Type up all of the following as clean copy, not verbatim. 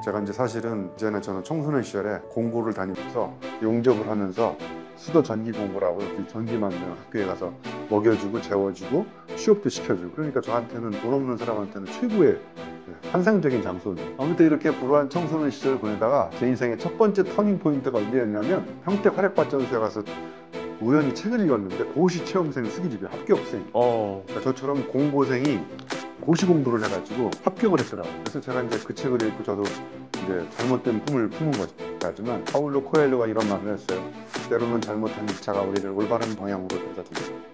제가 이제 사실은 이제는 저는 청소년 시절에 공고를 다니면서 용접을 하면서 수도 전기 공고라고 전기 만드는 학교에 가서 먹여주고 재워주고 취업도 시켜주고, 그러니까 저한테는 돈 없는 사람한테는 최고의 환상적인 장소입니다. 아무튼 이렇게 불우한 청소년 시절을 보내다가 제 인생의 첫 번째 터닝 포인트가 언제였냐면 평택 화력발전소에 가서 우연히 책을 읽었는데 고시 체험생 수기집이 합격생. 그러니까 저처럼 공고생이 고시 공부를 해가지고 합격을 했더라고요. 그래서 제가 이제 그 책을 읽고 저도 이제 잘못된 꿈을 품은 거지만, 파울로 코엘료가 이런 말을 했어요. 때로는 잘못한 기차가 우리를 올바른 방향으로 데려다 줍니다.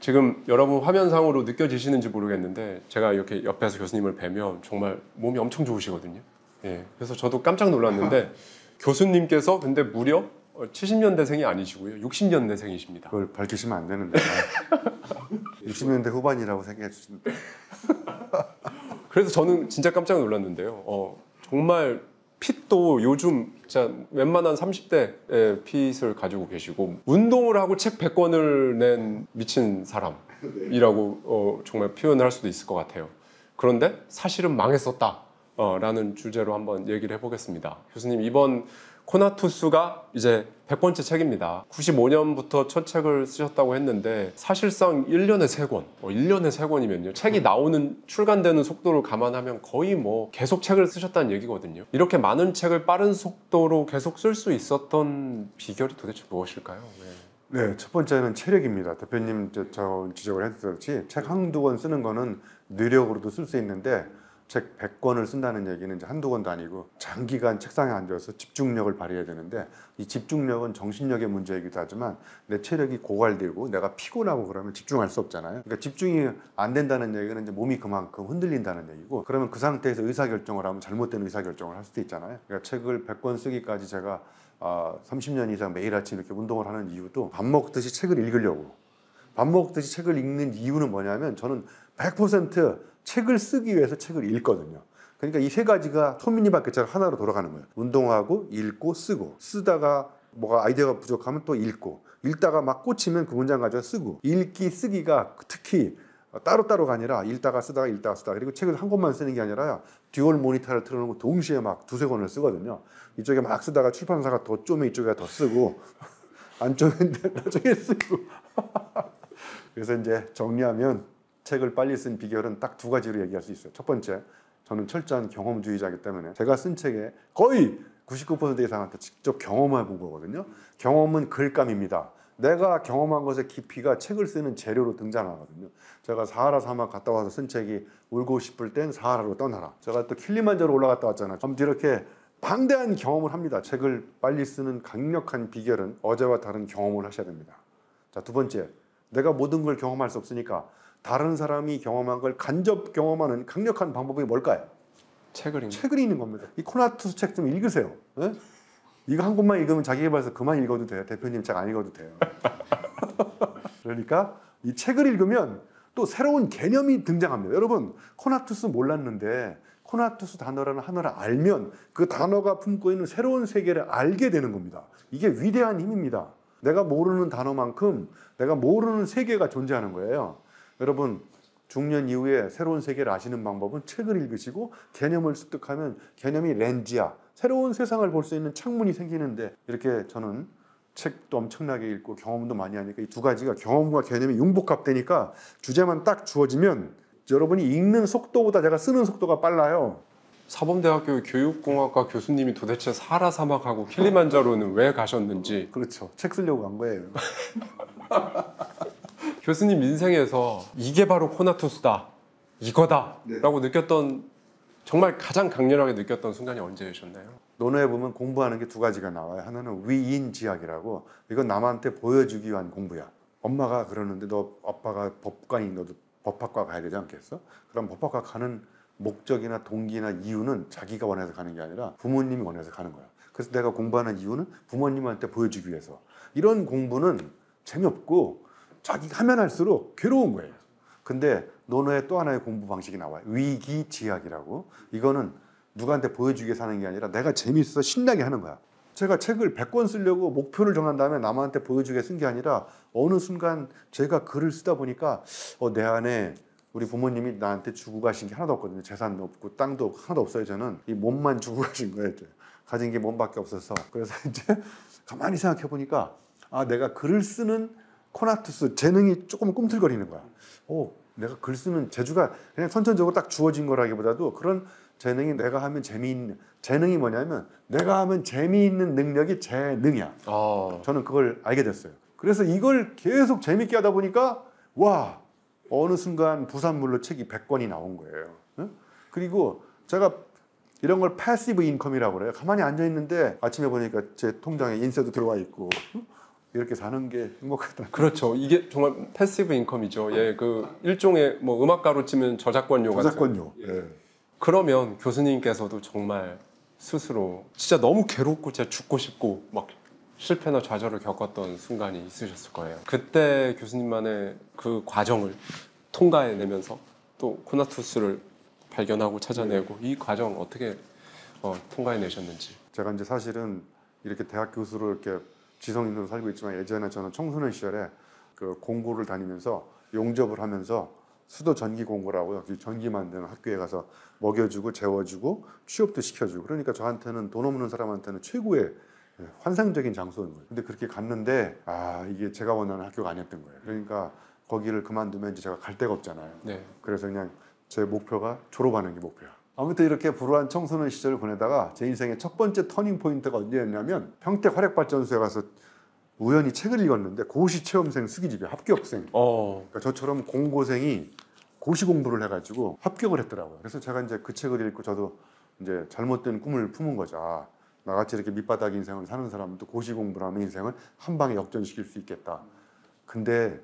지금 여러분 화면상으로 느껴지시는지 모르겠는데 제가 이렇게 옆에서 교수님을 뵈면 정말 몸이 엄청 좋으시거든요. 예, 그래서 저도 깜짝 놀랐는데 교수님께서 근데 무려 70년대생이 아니시고요, 60년대생이십니다. 그걸 밝히시면 안 되는데 60년대 후반이라고 생각해 주시는데 그래서 저는 진짜 깜짝 놀랐는데요. 정말 핏도 요즘 진짜 웬만한 30대의 핏을 가지고 계시고 운동을 하고 책 100권을 낸 미친 사람이라고 정말 표현을 할 수도 있을 것 같아요. 그런데 사실은 망했었다 라는 주제로 한번 얘기를 해보겠습니다. 교수님, 이번 코나투스가 이제 100번째 책입니다. 95년부터 첫 책을 쓰셨다고 했는데 사실상 1년에 3권, 1년에 3권이면요. 책이 나오는, 출간되는 속도를 감안하면 거의 뭐 계속 책을 쓰셨다는 얘기거든요. 이렇게 많은 책을 빠른 속도로 계속 쓸 수 있었던 비결이 도대체 무엇일까요? 네, 첫 번째는 체력입니다. 대표님 저 지적을 해주셨듯이 책 한두 권 쓰는 거는 느력으로도 쓸 수 있는데 책 100권을 쓴다는 얘기는 이제 한두 권도 아니고 장기간 책상에 앉아서 집중력을 발휘해야 되는데, 이 집중력은 정신력의 문제이기도 하지만 내 체력이 고갈되고 내가 피곤하고 그러면 집중할 수 없잖아요. 그러니까 집중이 안 된다는 얘기는 이제 몸이 그만큼 흔들린다는 얘기고, 그러면 그 상태에서 의사결정을 하면 잘못된 의사결정을 할 수도 있잖아요. 그러니까 책을 100권 쓰기까지 제가 30년 이상 매일 아침 이렇게 운동을 하는 이유도 밥 먹듯이 책을 읽으려고. 밥 먹듯이 책을 읽는 이유는 뭐냐면 저는 100% 책을 쓰기 위해서 책을 읽거든요. 그러니까 이 세 가지가 토미니바퀴처럼 하나로 돌아가는 거예요. 운동하고 읽고 쓰고, 쓰다가 뭐가 아이디어가 부족하면 또 읽고, 읽다가 막 꽂히면 그 문장 가져와 쓰고, 읽기 쓰기가 특히 따로따로가 아니라 읽다가 쓰다가 읽다가 쓰다가, 그리고 책을 한 권만 쓰는 게 아니라 듀얼 모니터를 틀어놓고 동시에 막 두세 권을 쓰거든요. 이쪽에 막 쓰다가 출판사가 더 쪼면 이쪽에 더 쓰고 안 쪼면데 나중에 쓰고 그래서 이제 정리하면 책을 빨리 쓴 비결은 딱 두 가지로 얘기할 수 있어요. 첫 번째, 저는 철저한 경험주의자이기 때문에 제가 쓴 책에 거의 99% 이상한테 직접 경험해 본 거거든요. 경험은 글감입니다. 내가 경험한 것의 깊이가 책을 쓰는 재료로 등장하거든요. 제가 사하라 사막 갔다 와서 쓴 책이 울고 싶을 땐 사하라로 떠나라. 제가 또 킬리만자로 올라갔다 왔잖아요. 아무튼 이렇게 방대한 경험을 합니다. 책을 빨리 쓰는 강력한 비결은 어제와 다른 경험을 하셔야 됩니다. 자, 두 번째, 내가 모든 걸 경험할 수 없으니까 다른 사람이 경험한 걸 간접 경험하는 강력한 방법이 뭘까요? 책을 읽는 겁니다. 이 코나투스 책 좀 읽으세요. 네? 이거 한 권만 읽으면 자기계발서 그만 읽어도 돼요. 대표님 책 안 읽어도 돼요. 그러니까 이 책을 읽으면 또 새로운 개념이 등장합니다. 여러분, 코나투스 몰랐는데 코나투스 단어라는 하나를 알면 그 단어가 품고 있는 새로운 세계를 알게 되는 겁니다. 이게 위대한 힘입니다. 내가 모르는 단어만큼 내가 모르는 세계가 존재하는 거예요. 여러분, 중년 이후에 새로운 세계를 아시는 방법은 책을 읽으시고 개념을 습득하면 개념이 렌즈야, 새로운 세상을 볼 수 있는 창문이 생기는데, 이렇게 저는 책도 엄청나게 읽고 경험도 많이 하니까 이 두 가지가 경험과 개념이 융복합되니까 주제만 딱 주어지면 여러분이 읽는 속도보다 제가 쓰는 속도가 빨라요. 사범대학교 교육공학과 교수님이 도대체 사하라 사막하고 킬리만자로는 왜 가셨는지. 그렇죠. 책 쓰려고 간 거예요. 교수님 인생에서 이게 바로 코나투스다, 이거다 라고 느꼈던, 정말 가장 강렬하게 느꼈던 순간이 언제셨나요? 논어에 보면 공부하는 게 두 가지가 나와요. 하나는 위인지학이라고, 이건 남한테 보여주기 위한 공부야. 엄마가 그러는데 너 아빠가 법관이, 너도 법학과 가야 되지 않겠어? 그럼 법학과 가는 목적이나 동기나 이유는 자기가 원해서 가는 게 아니라 부모님이 원해서 가는 거야. 그래서 내가 공부하는 이유는 부모님한테 보여주기 위해서. 이런 공부는 재미없고 자기가 하면 할수록 괴로운 거예요. 근데 논어에 또 하나의 공부 방식이 나와요. 위기지학이라고. 이거는 누구한테 보여주기 위해서 하는 게 아니라 내가 재밌어서 신나게 하는 거야. 제가 책을 100권 쓰려고 목표를 정한 다음에 남한테 보여주게 쓴 게 아니라 어느 순간 제가 글을 쓰다 보니까 내 안에 우리 부모님이 나한테 주고 가신 게 하나도 없거든요. 재산도 없고 땅도 하나도 없어요. 저는 이 몸만 주고 가신 거예요. 가진 게 몸밖에 없어서. 그래서 이제 가만히 생각해 보니까 아, 내가 글을 쓰는 코나투스 재능이 조금 꿈틀거리는 거야. 오, 내가 글 쓰는 재주가 그냥 선천적으로 딱 주어진 거라기보다도 그런 재능이 내가 하면 재미있는 재능이 뭐냐면 내가 하면 재미있는 능력이 재능이야. 저는 그걸 알게 됐어요. 그래서 이걸 계속 재밌게 하다 보니까 와, 어느 순간 부산물로 책이 100권이 나온 거예요. 응? 그리고 제가 이런 걸 패시브 인컴이라고 그래요. 가만히 앉아 있는데 아침에 보니까 제 통장에 인쇄도 들어와 있고 이렇게 사는 게 행복하다. 그렇죠. 이게 정말 패시브 인컴이죠. 예, 그 일종의 뭐 음악가로 치면 저작권료 같은. 저작권료. 예. 그러면 교수님께서도 정말 스스로 진짜 너무 괴롭고 진짜 죽고 싶고 막 실패나 좌절을 겪었던 순간이 있으셨을 거예요. 그때 교수님만의 그 과정을 통과해내면서 또 코나투스를 발견하고 찾아내고 이 과정 어떻게 통과해내셨는지. 제가 이제 사실은 이렇게 대학 교수로 이렇게 지성인으로 살고 있지만 예전에 저는 청소년 시절에 그 공고를 다니면서 용접을 하면서 수도 전기 공고라고요. 전기 만드는 학교에 가서 먹여주고 재워주고 취업도 시켜주고 그러니까 저한테는 돈 없는 사람한테는 최고의 환상적인 장소인 거예요. 근데 그렇게 갔는데 아, 이게 제가 원하는 학교가 아니었던 거예요. 그러니까 거기를 그만두면 이제 제가 갈 데가 없잖아요. 네. 그래서 그냥 제 목표가 졸업하는 게 목표야. 아무튼 이렇게 불우한 청소년 시절을 보내다가 제 인생의 첫 번째 터닝 포인트가 언제였냐면 평택 화력발전소에 가서 우연히 책을 읽었는데 고시 체험생 수기집이 합격생. 그러니까 저처럼 공고생이 고시 공부를 해가지고 합격을 했더라고요. 그래서 제가 이제 그 책을 읽고 저도 이제 잘못된 꿈을 품은 거죠. 아, 나같이 이렇게 밑바닥 인생을 사는 사람도 고시 공부를 하면 인생을 한 방에 역전시킬 수 있겠다. 근데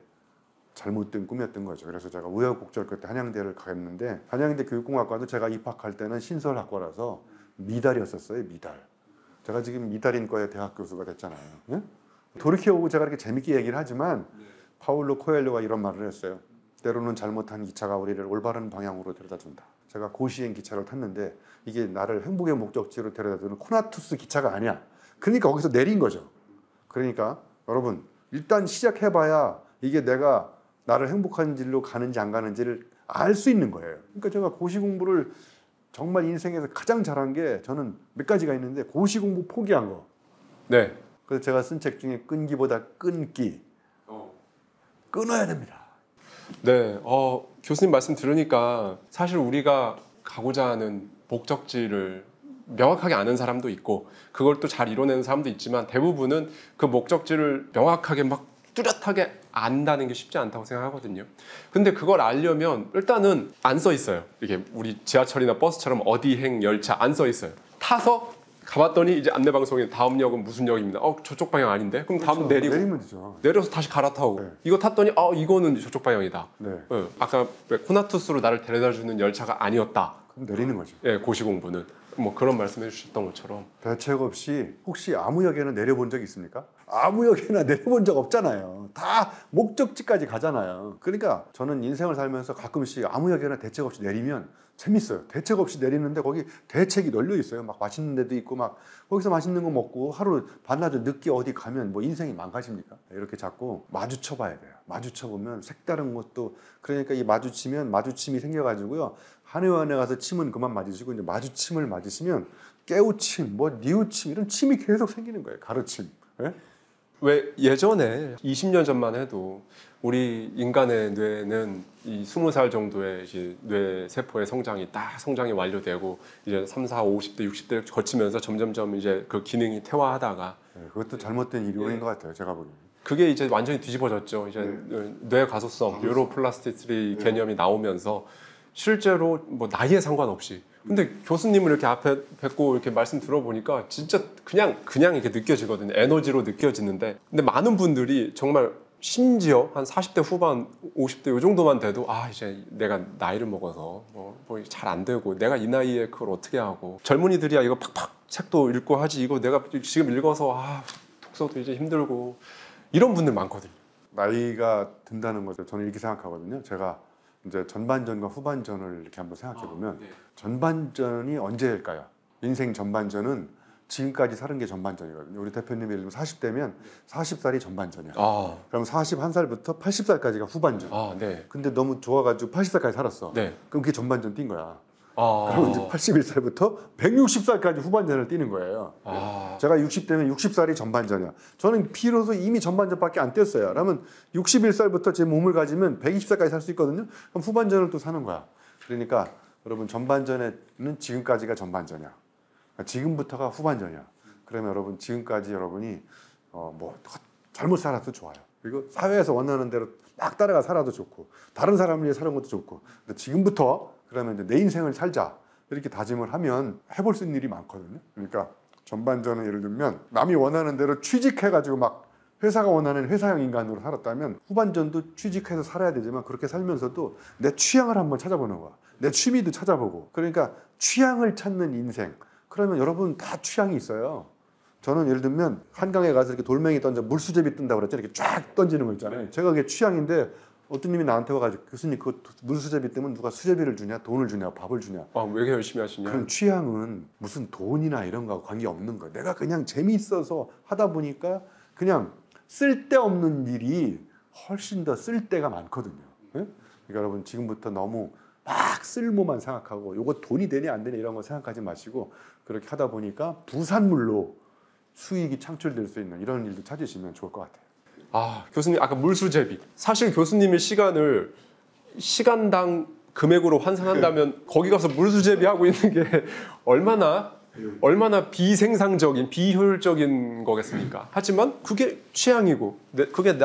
잘못된 꿈이었던 거죠. 그래서 제가 우여곡절 끝에 한양대를 갔는데 한양대 교육공학과도 제가 입학할 때는 신설학과라서 미달이었었어요. 미달. 제가 지금 미달인과의 대학 교수가 됐잖아요. 예? 돌이켜보고 제가 이렇게 재밌게 얘기를 하지만 파울로 코엘료가 이런 말을 했어요. 때로는 잘못한 기차가 우리를 올바른 방향으로 데려다준다. 제가 고시행 기차를 탔는데 이게 나를 행복의 목적지로 데려다주는 코나투스 기차가 아니야. 그러니까 거기서 내린 거죠. 그러니까 여러분 일단 시작해봐야 이게 내가 나를 행복한 길로 가는지 안 가는지를 알 수 있는 거예요. 그러니까 제가 고시 공부를 정말 인생에서 가장 잘한 게 저는 몇 가지가 있는데 고시 공부 포기한 거. 네. 그래서 제가 쓴 책 중에 끈기보다 끊기. 끊어야 됩니다. 네. 교수님 말씀 들으니까 사실 우리가 가고자 하는 목적지를 명확하게 아는 사람도 있고 그걸 또 잘 이뤄내는 사람도 있지만 대부분은 그 목적지를 명확하게 막 뚜렷하게 안다는 게 쉽지 않다고 생각하거든요. 근데 그걸 알려면 일단은 안 써 있어요. 이게 우리 지하철이나 버스처럼 어디행 열차 안 써 있어요. 타서 가봤더니 이제 안내방송에 다음 역은 무슨 역입니다. 저쪽 방향 아닌데? 그럼 다음 내리고 내리면 되죠. 내려서 다시 갈아타고 네. 이거 탔더니 이거는 저쪽 방향이다. 네. 아까 코나투스로 나를 데려다주는 열차가 아니었다. 그럼 내리는 거죠. 예, 고시 공부는 뭐 그런 말씀해 주셨던 것처럼 대책 없이 혹시 아무 역에나 내려본 적 있습니까? 아무 역에나 내려본 적 없잖아요. 다 목적지까지 가잖아요. 그러니까 저는 인생을 살면서 가끔씩 아무 역에나 대책 없이 내리면 재밌어요. 대책 없이 내리는데 거기 대책이 널려 있어요. 막 맛있는 데도 있고 막 거기서 맛있는 거 먹고 하루 반나절 늦게 어디 가면 뭐 인생이 망가집니까? 이렇게 자꾸 마주쳐 봐야 돼요. 마주쳐 보면 색다른 것도 그러니까 이 마주치면 마주침이 생겨가지고요. 한 회원에 가서 침은 그만 맞으시고 이제 마주침을 맞으시면 깨우침, 뭐 뉘우침 이런 침이 계속 생기는 거예요. 가르침. 예? 왜 예전에 20년 전만 해도 우리 인간의 뇌는 이 20살 정도의 이제 뇌 세포의 성장이 딱 성장이 완료되고 이제 3, 4, 50대, 60대를 거치면서 점점점 이제 그 기능이 퇴화하다가 그것도 잘못된 이론인 것 같아요. 제가 보기엔. 그게 이제 완전히 뒤집어졌죠. 이제 뇌 가소성, 뉴로플라스티시티 개념이 나오면서 실제로 뭐 나이에 상관없이 근데 교수님을 이렇게 앞에 뵙고 이렇게 말씀 들어보니까 진짜 그냥 이렇게 느껴지거든요. 에너지로 느껴지는데 근데 많은 분들이 정말 심지어 한 40대 후반, 50대 이 정도만 돼도 이제 내가 나이를 먹어서 뭐 잘 안 되고 내가 이 나이에 그걸 어떻게 하고 젊은이들이야 이거 팍팍 책도 읽고 하지 이거 내가 지금 읽어서 독서도 이제 힘들고 이런 분들 많거든요. 나이가 든다는 거죠. 저는 이렇게 생각하거든요. 제가 이제 전반전과 후반전을 이렇게 한번 생각해 보면 전반전이 언제일까요? 인생 전반전은 지금까지 사는 게 전반전이거든요. 우리 대표님이 예를 들면 40대면 40살이 전반전이야. 아, 그럼 41살부터 80살까지가 후반전. 아, 네. 근데 너무 좋아가지고 80살까지 살았어. 네. 그럼 그게 전반전 뛴 거야. 아, 그럼 이제 81살부터 160살까지 후반전을 뛰는 거예요. 아, 제가 60대면 60살이 전반전이야. 저는 비로소 이미 전반전밖에 안 뛰었어요. 그러면 61살부터 제 몸을 가지면 120살까지 살 수 있거든요. 그럼 후반전을 또 사는 거야. 그러니까 여러분 전반전에는 지금까지가 전반전이야. 그러니까 지금부터가 후반전이야. 그러면 여러분 지금까지 여러분이 뭐 잘못 살아도 좋아요. 그리고 사회에서 원하는 대로 막 따라가 살아도 좋고 다른 사람을 위해 사는 것도 좋고. 근데 지금부터 그러면 이제 내 인생을 살자 이렇게 다짐을 하면 해볼 수 있는 일이 많거든요. 그러니까 전반전은 예를 들면 남이 원하는 대로 취직해가지고 막 회사가 원하는 회사형 인간으로 살았다면 후반전도 취직해서 살아야 되지만 그렇게 살면서도 내 취향을 한번 찾아보는 거야. 내 취미도 찾아보고. 그러니까 취향을 찾는 인생. 그러면 여러분 다 취향이 있어요. 저는 예를 들면 한강에 가서 이렇게 돌멩이 던져 물수제비 뜬다고 그랬죠. 이렇게 쫙 던지는 거 있잖아요. 제가 그게 취향인데 어떤 님이 나한테 와가지고 교수님 그 물수제비 뜨면 누가 수제비를 주냐 돈을 주냐 밥을 주냐. 아, 왜 이렇게 열심히 하시냐? 그런 취향은 무슨 돈이나 이런 거하고 관계없는 거예요. 내가 그냥 재미있어서 하다 보니까 그냥 쓸데없는 일이 훨씬 더 쓸데가 많거든요. 네? 그러니까 여러분 지금부터 너무 막 쓸모만 생각하고 요거 돈이 되냐 안 되냐 이런 거 생각하지 마시고 그렇게 하다 보니까 부산물로 수익이 창출될 수 있는 이런 일도 찾으시면 좋을 것 같아요. 아, 교수님 아까 물수제비. 사실 교수님의 시간을 시간당 금액으로 환산한다면 거기 가서 물수제비 하고 있는 게 얼마나 비생산적인 비효율적인 거겠습니까? 하지만 그게 취향이고 그게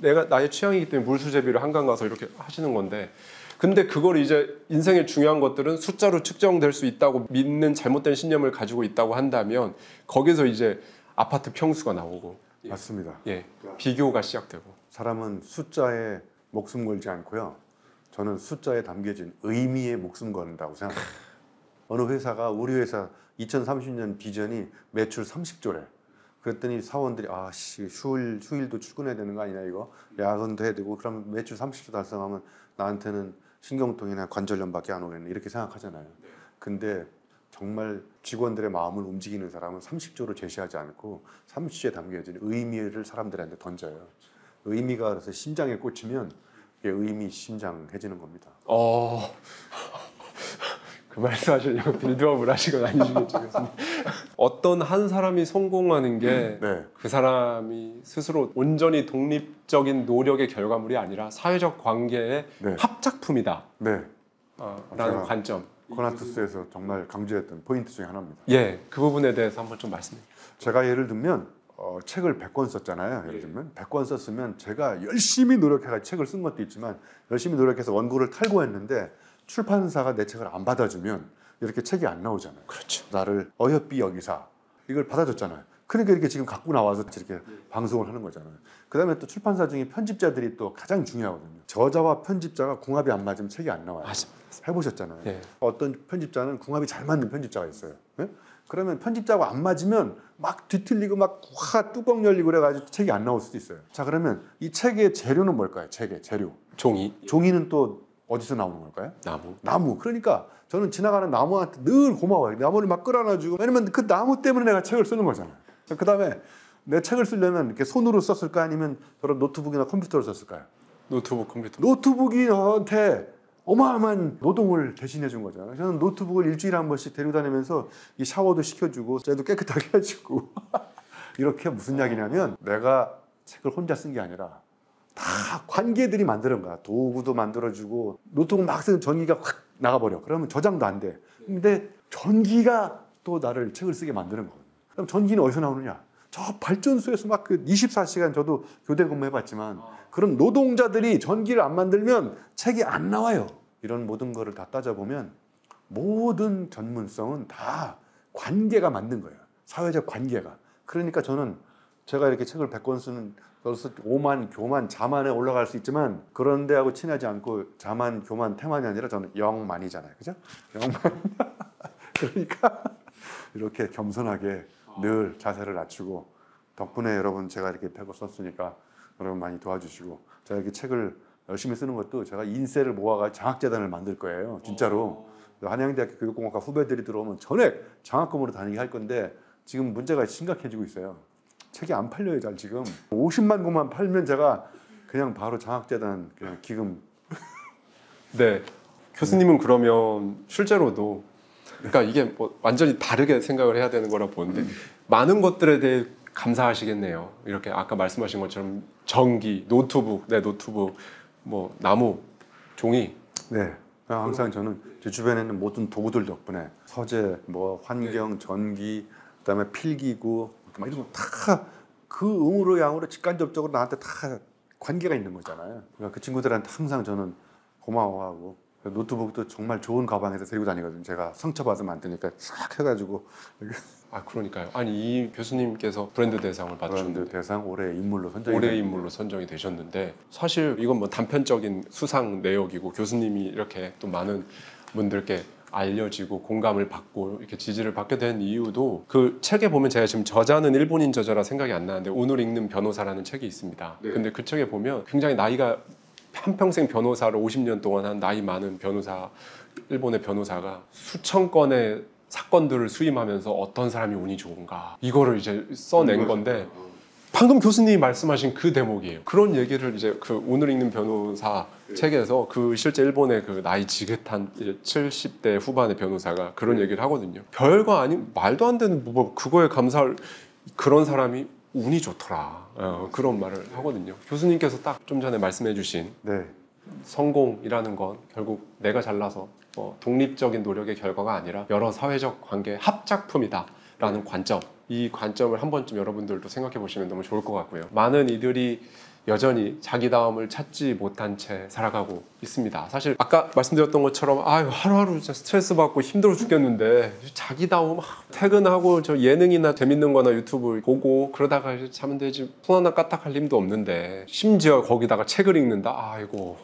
내가 나의 취향이기 때문에 물수제비를 한강 가서 이렇게 하시는 건데 근데 그걸 이제 인생의 중요한 것들은 숫자로 측정될 수 있다고 믿는 잘못된 신념을 가지고 있다고 한다면 거기서 이제 아파트 평수가 나오고 맞습니다. 예, 비교가 시작되고 사람은 숫자에 목숨 걸지 않고요. 저는 숫자에 담겨진 의미에 목숨 건다고 생각합니다. 어느 회사가 우리 회사 2030년 비전이 매출 30조래. 그랬더니 사원들이 휴일도 출근해야 되는 거 아니냐 이거 야근도 해야 되고 그럼 매출 30조 달성하면 나한테는 신경통이나 관절염밖에 안 오겠네 이렇게 생각하잖아요. 근데 정말 직원들의 마음을 움직이는 사람은 30조를 제시하지 않고 30조에 담겨진 의미를 사람들한테 던져요. 의미가 그래서 심장에 꽂히면 그게 의미 심장해지는 겁니다. 그 말씀하시려고 빌드업을 하신 건 아니시겠죠, 교수님? 어떤 한 사람이 성공하는 게 그 사람이 스스로 온전히 독립적인 노력의 결과물이 아니라 사회적 관계의 합작품이다. 라는 관점. 코나투스에서 정말 강조했던 포인트 중에 하나입니다. 예, 그 부분에 대해서 한번 좀 말씀해 주세요. 제가 예를 들면 책을 100권 썼잖아요. 예를 들면 100권 썼으면 제가 열심히 노력해서 책을 쓴 것도 있지만 열심히 노력해서 원고를 탈고했는데 출판사가 내 책을 안 받아주면 이렇게 책이 안 나오잖아요. 그렇죠. 나를 어여삐 여기사 이걸 받아줬잖아요. 그러니까 이렇게 지금 갖고 나와서 이렇게 방송을 하는 거잖아요. 그다음에 또 출판사 중에 편집자들이 또 가장 중요하거든요. 저자와 편집자가 궁합이 안 맞으면 책이 안 나와요. 해보셨잖아요. 네. 어떤 편집자는 궁합이 잘 맞는 편집자가 있어요. 네? 그러면 편집자가 안 맞으면 막 뒤틀리고 막 화 뚜껑 열리고 그래가지고 책이 안 나올 수도 있어요. 자 그러면 이 책의 재료는 뭘까요? 책의 재료. 종이는 또 어디서 나오는 걸까요? 나무. 그러니까 저는 지나가는 나무한테 늘 고마워요. 나무를 막 끌어안아주고 왜냐면 그 나무 때문에 내가 책을 쓰는 거잖아요. 그 다음에 내 책을 쓰려면 이렇게 손으로 썼을까 아니면 저런 노트북이나 컴퓨터로 썼을까요? 컴퓨터. 노트북이 너한테 어마어마한 노동을 대신해 준 거잖아요. 저는 노트북을 일주일에 한 번씩 데리고 다니면서 이 샤워도 시켜주고 쟤도 깨끗하게 해주고 이렇게 무슨 이야기냐면 내가 책을 혼자 쓴 게 아니라 다 관계들이 만드는 거야. 도구도 만들어주고 노트북 막 쓰면 전기가 확 나가버려. 그러면 저장도 안 돼. 근데 전기가 또 나를 책을 쓰게 만드는 거거든요. 그럼 전기는 어디서 나오느냐? 저 발전소에서 막 그 24시간 저도 교대 근무해봤지만 그런 노동자들이 전기를 안 만들면 책이 안 나와요. 이런 모든 거를 다 따져보면 모든 전문성은 다 관계가 만든 거예요. 사회적 관계가. 그러니까 저는 제가 이렇게 책을 100권 쓰는 벌써 오만, 교만, 자만에 올라갈 수 있지만 그런 데하고 친하지 않고 자만, 교만, 태만이 아니라 저는 영만이잖아요. 그죠? 영만. 그러니까 이렇게 겸손하게 늘 자세를 낮추고 덕분에 여러분 제가 이렇게 100권 썼으니까 여러분 많이 도와주시고 제가 이렇게 책을 열심히 쓰는 것도 제가 인세를 모아가 장학재단을 만들 거예요. 진짜로. 한양대학교 교육공학과 후배들이 들어오면 전액 장학금으로 다니게 할 건데 지금 문제가 심각해지고 있어요. 책이 안 팔려요, 잘 지금. 50만 권만 팔면 제가 그냥 바로 장학재단 그냥 기금. 네. 교수님은 그러면 실제로도 그러니까 이게 뭐 완전히 다르게 생각을 해야 되는 거라 보는데 많은 것들에 대해 감사하시겠네요. 이렇게 아까 말씀하신 것처럼 전기, 노트북, 노트북, 뭐 나무, 종이. 네. 항상 저는 제 주변에 있는 모든 도구들 덕분에 서재, 뭐 환경, 전기, 그다음에 필기구 막 이런 거 다 그 음으로 양으로 직간접적으로 나한테 다 관계가 있는 거잖아요. 그러니까 그 친구들한테 항상 저는 고마워하고 노트북도 정말 좋은 가방에서 들고 다니거든요. 제가 상처받으면 안 되니까 싹 해가지고. 아 그러니까요. 아니 이 교수님께서 브랜드 대상을 받으셨는데 브랜드 대상 올해 인물로 선정이 되셨는데 사실 이건 뭐 단편적인 수상 내역이고 교수님이 이렇게 또 많은 분들께 알려지고 공감을 받고 이렇게 지지를 받게 된 이유도 그 책에 보면 제가 지금 저자는 일본인 저자라 생각이 안 나는데 오늘 읽는 변호사라는 책이 있습니다. 네. 근데 그 책에 보면 굉장히 나이가 한평생 변호사를 50년 동안 한 나이 많은 변호사, 일본의 변호사가 수천 건의 사건들을 수임하면서 어떤 사람이 운이 좋은가 이거를 이제 써낸 건데 방금 교수님이 말씀하신 그 대목이에요. 그런 얘기를 이제 그 오늘 읽는 변호사 책에서 그 실제 일본의 그 나이 지긋한 70대 후반의 변호사가 그런 얘기를 하거든요. 별거 아닌 말도 안 되는 뭐 그거에 감사할 그런 사람이 운이 좋더라. 그런 말을 하거든요. 교수님께서 딱 좀 전에 말씀해주신 네. 성공이라는 건 결국 내가 잘나서 독립적인 노력의 결과가 아니라 여러 사회적 관계의 합작품이다라는 관점, 이 관점을 한 번쯤 여러분들도 생각해 보시면 너무 좋을 것 같고요. 많은 이들이 여전히 자기다움을 찾지 못한 채 살아가고 있습니다. 사실 아까 말씀드렸던 것처럼 하루하루 진짜 스트레스 받고 힘들어 죽겠는데 자기다움 퇴근하고 저 예능이나 재밌는 거나 유튜브 보고 그러다가 이제 자면 되지 손 하나 까딱할 힘도 없는데 심지어 거기다가 책을 읽는다? 아이고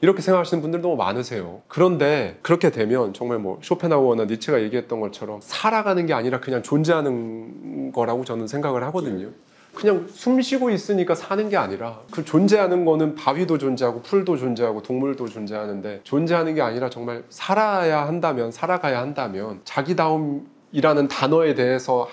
이렇게 생각하시는 분들 너무 많으세요. 그런데 그렇게 되면 정말 뭐 쇼펜하우어나 니체가 얘기했던 것처럼 살아가는 게 아니라 그냥 존재하는 거라고 저는 생각을 하거든요. 그냥 숨 쉬고 있으니까 사는 게 아니라 그 존재하는 거는 바위도 존재하고 풀도 존재하고 동물도 존재하는데 존재하는 게 아니라 정말 살아가야 한다면 자기다움이라는 단어에 대해서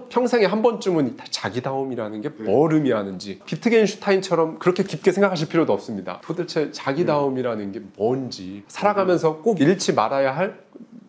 평생에 한 번쯤은 자기다움이라는 게 뭘 의미하는지 비트겐슈타인처럼 그렇게 깊게 생각하실 필요도 없습니다. 도대체 자기다움이라는 게 뭔지 살아가면서 꼭 잃지 말아야 할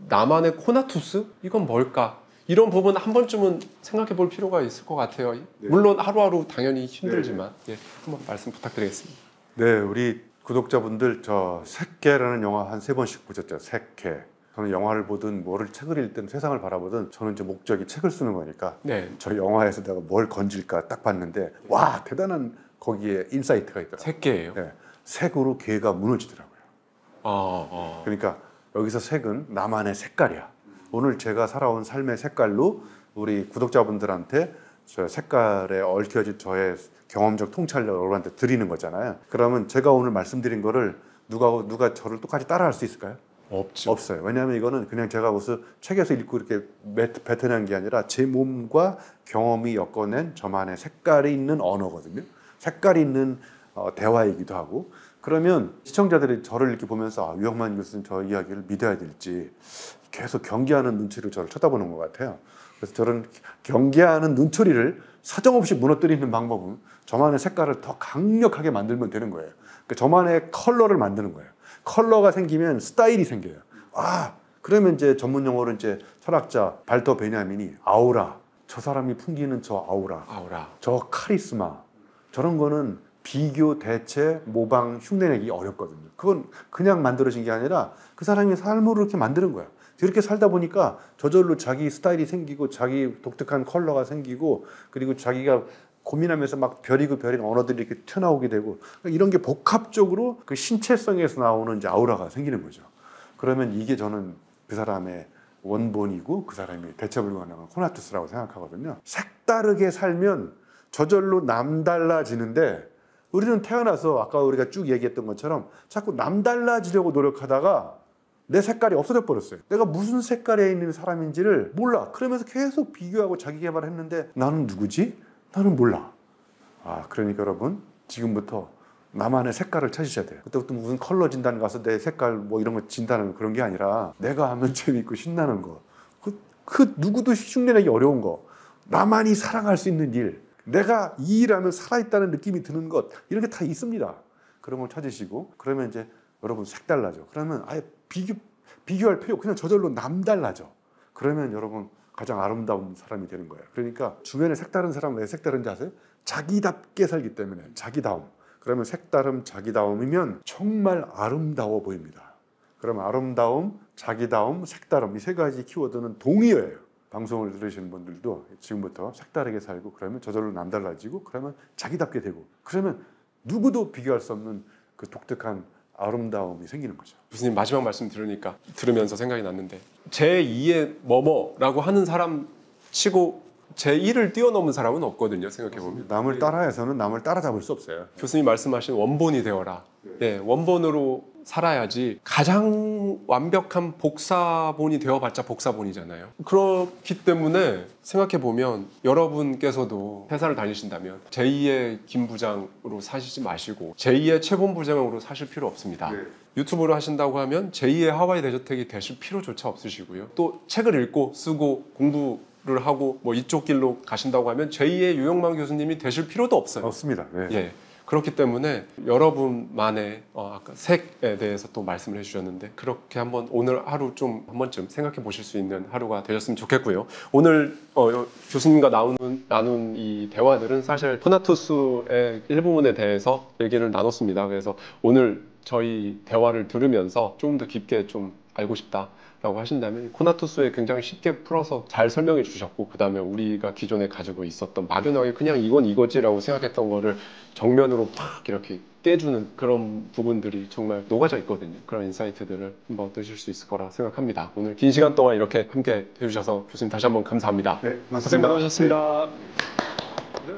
나만의 코나투스? 이건 뭘까? 이런 부분 한 번쯤은 생각해 볼 필요가 있을 것 같아요. 네. 물론 하루하루 당연히 힘들지만 예, 한번 말씀 부탁드리겠습니다. 네, 우리 구독자분들 저 색개라는 영화 한 3번씩 보셨죠? 색개. 저는 영화를 보든 뭐를 책을 읽든 세상을 바라보든 저는 이제 목적이 책을 쓰는 거니까 저 영화에서 내가 뭘 건질까 딱 봤는데 와 대단한 거기에 인사이트가 있더라고요. 색개예요? 네, 색으로 개가 무너지더라고요. 그러니까 여기서 색은 나만의 색깔이야. 오늘 제가 살아온 삶의 색깔로 우리 구독자분들한테 저 색깔에 얽혀진 저의 경험적 통찰력을 여러분한테 드리는 거잖아요. 그러면 제가 오늘 말씀드린 거를 누가 저를 똑같이 따라할 수 있을까요? 없어요. 왜냐하면 이거는 그냥 제가 무슨 책에서 읽고 이렇게 뱉어낸 게 아니라 제 몸과 경험이 엮어낸 저만의 색깔이 있는 언어거든요. 색깔이 있는 대화이기도 하고. 그러면 시청자들이 저를 이렇게 보면서 유영만 교수는 저 이야기를 믿어야 될지 계속 경계하는 눈초리로 저를 쳐다보는 것 같아요. 그래서 저런 경계하는 눈초리를 사정없이 무너뜨리는 방법은 저만의 색깔을 더 강력하게 만들면 되는 거예요. 그러니까 저만의 컬러를 만드는 거예요. 컬러가 생기면 스타일이 생겨요. 그러면 이제 전문 용어로 이제 철학자 발터 베냐민이 아우라, 저 사람이 풍기는 저 아우라, 저 카리스마, 저런 거는 비교, 대체, 모방, 흉내내기 어렵거든요. 그건 그냥 만들어진 게 아니라 그 사람이 삶으로 이렇게 만드는 거야. 이렇게 살다 보니까 저절로 자기 스타일이 생기고 자기 독특한 컬러가 생기고 그리고 자기가 고민하면서 막 별이고 별인 언어들이 이렇게 튀어나오게 되고 이런 게 복합적으로 그 신체성에서 나오는 이제 아우라가 생기는 거죠. 그러면 이게 저는 그 사람의 원본이고 그 사람이 대체불가능한 코나투스라고 생각하거든요. 색다르게 살면 저절로 남달라지는데 우리는 태어나서 아까 우리가 쭉 얘기했던 것처럼 자꾸 남달라지려고 노력하다가 내 색깔이 없어져 버렸어요. 내가 무슨 색깔에 있는 사람인지를 몰라. 그러면서 계속 비교하고 자기 개발을 했는데 나는 누구지? 나는 몰라. 그러니까 여러분 지금부터 나만의 색깔을 찾으셔야 돼요. 그때부터 무슨 컬러 진단 가서 내 색깔 뭐 이런 거 진단하는 그런 게 아니라 내가 하면 재밌고 신나는 거. 그 누구도 흉내내기 어려운 거. 나만이 사랑할 수 있는 일, 내가 이 일하면 살아있다는 느낌이 드는 것, 이런 게 다 있습니다. 그런 걸 찾으시고 그러면 이제 여러분 색달라져. 그러면 아예 비교할 필요, 그냥 저절로 남달라져. 그러면 여러분 가장 아름다운 사람이 되는 거예요. 그러니까 주변에 색다른 사람은 왜 색다른지 아세요? 자기답게 살기 때문에. 자기다움. 그러면 색다름, 자기다움이면 정말 아름다워 보입니다. 그러면 아름다움, 자기다움, 색다름, 이 세 가지 키워드는 동의어예요. 방송을 들으시는 분들도 지금부터 색다르게 살고 그러면 저절로 남달라지고 그러면 자기답게 되고 그러면 누구도 비교할 수 없는 그 독특한 아름다움이 생기는 거죠. 교수님 마지막 말씀 들으면서 생각이 났는데 제2의 뭐뭐라고 하는 사람 치고 제1을 뛰어넘은 사람은 없거든요. 생각해보면. 남을 따라해서는 남을 따라잡을 수 없어요. 교수님 말씀하신 원본이 되어라. 네, 원본으로 살아야지 가장 완벽한 복사본이 되어봤자 복사본이잖아요. 그렇기 때문에 생각해보면 여러분께서도 회사를 다니신다면 제2의 김 부장으로 사시지 마시고 제2의 최본 부장으로 사실 필요 없습니다. 네. 유튜브를 하신다고 하면 제2의 하와이 대저택이 되실 필요조차 없으시고요. 또 책을 읽고 쓰고 공부를 하고 뭐 이쪽 길로 가신다고 하면 제2의 유영만 교수님이 되실 필요도 없어요. 없습니다. 네. 예. 그렇기 때문에 여러분만의 아까 색에 대해서 또 말씀을 해주셨는데 그렇게 한번 오늘 하루 좀 한 번쯤 생각해 보실 수 있는 하루가 되셨으면 좋겠고요. 오늘 교수님과 나눈 이 대화들은 사실 코나투스의 일부분에 대해서 얘기를 나눴습니다. 그래서 오늘 저희 대화를 들으면서 조금 더 깊게 좀 알고 싶다라고 하신다면 코나투스에 굉장히 쉽게 풀어서 잘 설명해 주셨고 그 다음에 우리가 기존에 가지고 있었던 막연하게 그냥 이건 이거지라고 생각했던 거를 정면으로 팍 이렇게 깨주는 그런 부분들이 정말 녹아져 있거든요. 그런 인사이트들을 한번 얻으실 수 있을 거라 생각합니다. 오늘 긴 시간 동안 이렇게 함께 해주셔서 교수님 다시 한번 감사합니다. 네, 고생 많으셨습니다. 네.